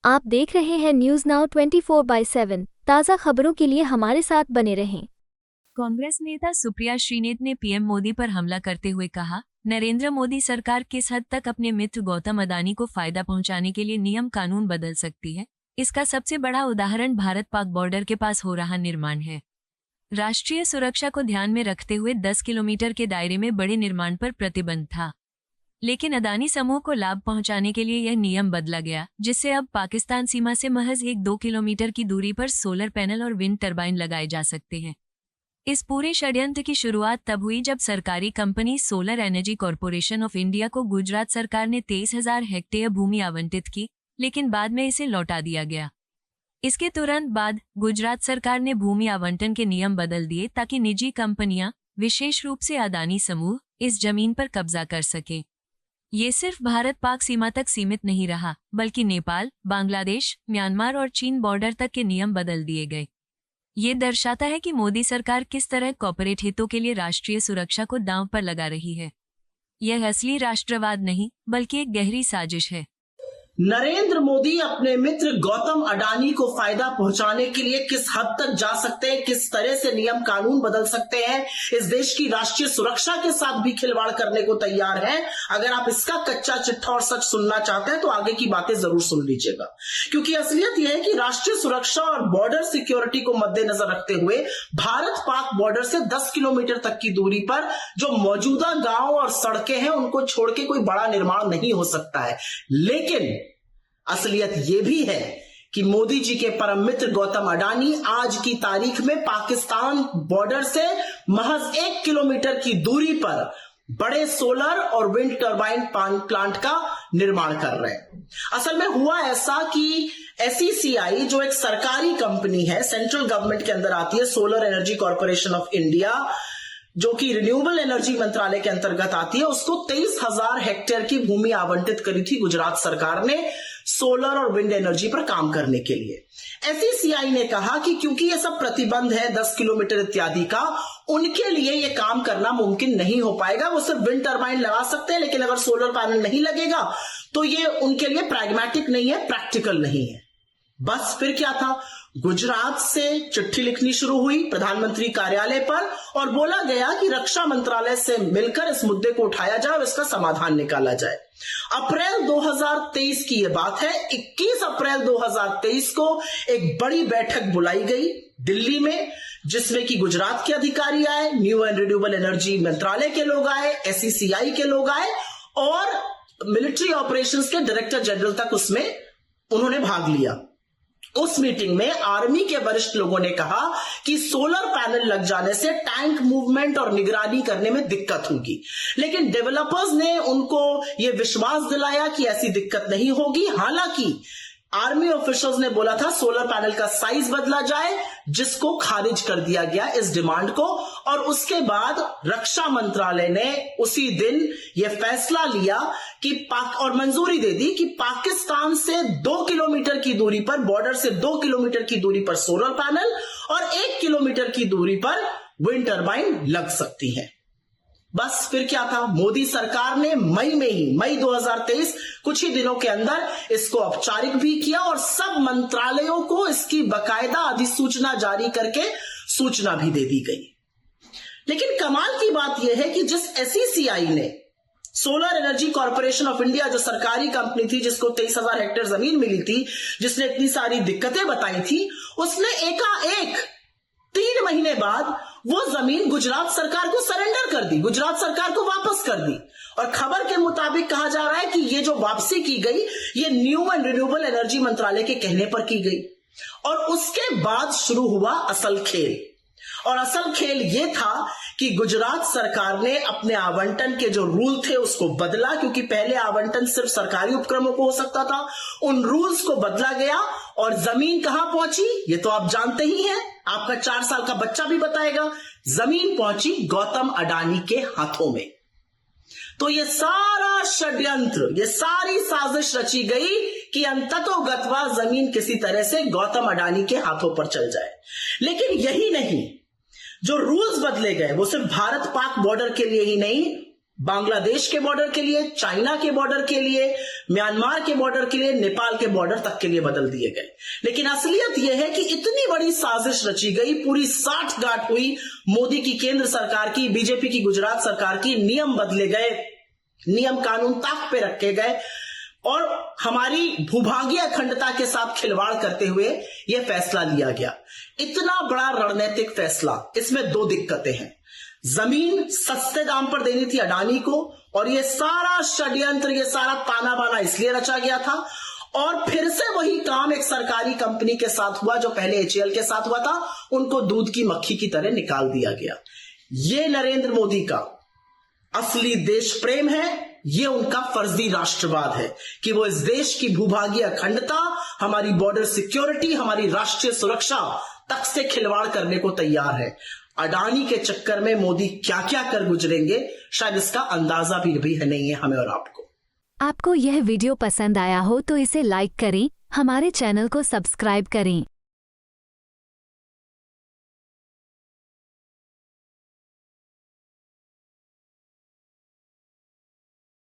आप देख रहे हैं न्यूज नाउ 24/7 ताज़ा खबरों के लिए हमारे साथ बने रहें। कांग्रेस नेता सुप्रिया श्रीनेत ने पीएम मोदी पर हमला करते हुए कहा, नरेंद्र मोदी सरकार किस हद तक अपने मित्र गौतम अडानी को फायदा पहुंचाने के लिए नियम कानून बदल सकती है। इसका सबसे बड़ा उदाहरण भारत पाक बॉर्डर के पास हो रहा निर्माण है। राष्ट्रीय सुरक्षा को ध्यान में रखते हुए 10 किलोमीटर के दायरे में बड़े निर्माण पर प्रतिबंध था, लेकिन अडानी समूह को लाभ पहुंचाने के लिए यह नियम बदला गया, जिससे अब पाकिस्तान सीमा से महज 1-2 किलोमीटर की दूरी पर सोलर पैनल और विंड टरबाइन लगाए जा सकते हैं। इस पूरे षड्यंत्र की शुरुआत तब हुई जब सरकारी company solar energy corporation of India को गुजरात सरकार ने 23,000 हेक्टेयर भूमि आवंटित की, लेकिन बाद में इसे लौटा दिया गया। इसके तुरंत बाद गुजरात सरकार ने भूमि आवंटन के नियम बदल दिए ताकि निजी कंपनियां, विशेष रूप से अडानी समूह, इस जमीन पर कब्जा कर सके। ये सिर्फ भारत पाक सीमा तक सीमित नहीं रहा, बल्कि नेपाल, बांग्लादेश, म्यांमार और चीन बॉर्डर तक के नियम बदल दिए गए। ये दर्शाता है कि मोदी सरकार किस तरह कॉर्पोरेट हितों के लिए राष्ट्रीय सुरक्षा को दांव पर लगा रही है। यह असली राष्ट्रवाद नहीं, बल्कि एक गहरी साजिश है। नरेंद्र मोदी अपने मित्र गौतम अडानी को फायदा पहुंचाने के लिए किस हद तक जा सकते हैं, किस तरह से नियम कानून बदल सकते हैं, इस देश की राष्ट्रीय सुरक्षा के साथ भी खिलवाड़ करने को तैयार हैं। अगर आप इसका कच्चा चिट्ठा और सच सुनना चाहते हैं तो आगे की बातें जरूर सुन लीजिएगा, क्योंकि असलियत यह है कि राष्ट्रीय सुरक्षा और बॉर्डर सिक्योरिटी को मद्देनजर रखते हुए भारत पाक बॉर्डर से 10 किलोमीटर तक की दूरी पर जो मौजूदा गांव और सड़कें हैं उनको छोड़ के कोई बड़ा निर्माण नहीं हो सकता है। लेकिन असलियत यह भी है कि मोदी जी के परम मित्र गौतम अडानी आज की तारीख में पाकिस्तान बॉर्डर से महज 1 किलोमीटर की दूरी पर बड़े सोलर और विंड टरबाइन प्लांट का निर्माण कर रहे हैं। असल में हुआ ऐसा कि SECI जो एक सरकारी कंपनी है, सेंट्रल गवर्नमेंट के अंदर आती है, solar energy corporation of India, जो कि रिन्यूएबल एनर्जी मंत्रालय के अंतर्गत आती है, उसको 23,000 हेक्टेयर की भूमि आवंटित करी थी गुजरात सरकार ने सोलर और विंड एनर्जी पर काम करने के लिए। SECI ने कहा कि क्योंकि ये सब प्रतिबंध है 10 किलोमीटर इत्यादि का, उनके लिए ये काम करना मुमकिन नहीं हो पाएगा। वो सिर्फ विंड टरबाइन लगा सकते हैं, लेकिन अगर सोलर पैनल नहीं लगेगा तो ये उनके लिए प्रैग्मेटिक नहीं है, प्रैक्टिकल नहीं है। बस फिर क्या था, गुजरात से चिट्ठी लिखनी शुरू हुई प्रधानमंत्री कार्यालय पर और बोला गया कि रक्षा मंत्रालय से मिलकर इस मुद्दे को उठाया जाए और इसका समाधान निकाला जाए। अप्रैल 2023 की यह बात है। 21 अप्रैल 2023 को एक बड़ी बैठक बुलाई गई दिल्ली में, जिसमें कि गुजरात के अधिकारी आए, न्यू एंड रिन्यूएबल एनर्जी मंत्रालय के लोग आए, SECI के लोग आए और मिलिट्री ऑपरेशंस के डायरेक्टर जनरल तक उसमें उन्होंने भाग लिया। उस मीटिंग में आर्मी के वरिष्ठ लोगों ने कहा कि सोलर पैनल लग जाने से टैंक मूवमेंट और निगरानी करने में दिक्कत होगी, लेकिन डेवलपर्स ने उनको यह विश्वास दिलाया कि ऐसी दिक्कत नहीं होगी। हालांकि आर्मी ऑफिशियल्स ने बोला था सोलर पैनल का साइज बदला जाए, जिसको खारिज कर दिया गया इस डिमांड को। और उसके बाद रक्षा मंत्रालय ने उसी दिन यह फैसला लिया कि और मंजूरी दे दी कि पाकिस्तान से 2 किलोमीटर की दूरी पर, बॉर्डर से 2 किलोमीटर की दूरी पर सोलर पैनल और 1 किलोमीटर की दूरी पर विंड टरबाइन लग सकती है। बस फिर क्या था, मोदी सरकार ने मई 2023 कुछ ही दिनों के अंदर इसको औपचारिक भी किया और सब मंत्रालयों को इसकी बकायदा अधिसूचना जारी करके सूचना भी दे दी गई। लेकिन कमाल की बात यह है कि जिस SECI ने solar energy corporation of India, जो सरकारी कंपनी थी जिसको 23,000 हेक्टेयर जमीन मिली थी, जिसने इतनी सारी दिक्कतें बताई थी, उसने एकाएक 3 महीने बाद वो जमीन गुजरात सरकार को सरेंडर कर दी, गुजरात सरकार को वापस कर दी। और खबर के मुताबिक कहा जा रहा है कि ये जो वापसी की गई, ये न्यू एंड रिन्यूएबल एनर्जी मंत्रालय के कहने पर की गई। और उसके बाद शुरू हुआ असल खेल। और असल खेल ये था कि गुजरात सरकार ने अपने आवंटन के जो रूल थे उसको बदला, क्योंकि पहले आवंटन सिर्फ सरकारी उपक्रमों को हो सकता था। उन रूल्स को बदला गया और जमीन कहां पहुंची ये तो आप जानते ही हैं, आपका 4 साल का बच्चा भी बताएगा। जमीन पहुंची गौतम अडानी के हाथों में। तो ये सारा षड्यंत्र, ये सारी साजिश रची गई कि अंततोगत्वा जमीन किसी तरह से गौतम अडानी के हाथों पर चल जाए। लेकिन यही नहीं, जो रूल्स बदले गए वो सिर्फ भारत पाक बॉर्डर के लिए ही नहीं, बांग्लादेश के बॉर्डर के लिए, चाइना के बॉर्डर के लिए, म्यांमार के बॉर्डर के लिए, नेपाल के बॉर्डर तक के लिए बदल दिए गए। लेकिन असलियत यह है कि इतनी बड़ी साजिश रची गई, पूरी साठगांठ हुई मोदी की केंद्र सरकार की, बीजेपी की गुजरात सरकार की, नियम बदले गए, नियम कानून ताक पे रखे गए और हमारी भूभागीय अखंडता के साथ खिलवाड़ करते हुए यह फैसला लिया गया। इतना बड़ा रणनीतिक फैसला, इसमें दो दिक्कतें हैं। जमीन सस्ते दाम पर देनी थी अडानी को और ये सारा षड्यंत्र, ये सारा ताना बाना इसलिए रचा गया था और फिर से वही काम एक सरकारी कंपनी के साथ हुआ जो पहले एचएएल के साथ हुआ था, उनको दूध की मक्खी की तरह निकाल दिया गया। ये नरेंद्र मोदी का असली देश प्रेम है, ये उनका फर्जी राष्ट्रवाद है कि वो इस देश की भूभागीय अखंडता, हमारी बॉर्डर सिक्योरिटी, हमारी राष्ट्रीय सुरक्षा तक से खिलवाड़ करने को तैयार है। अडानी के चक्कर में मोदी क्या क्या कर गुजरेंगे, शायद इसका अंदाजा भी नहीं है हमें और आपको। आपको यह वीडियो पसंद आया हो तो इसे लाइक करें, हमारे चैनल को सब्सक्राइब करें।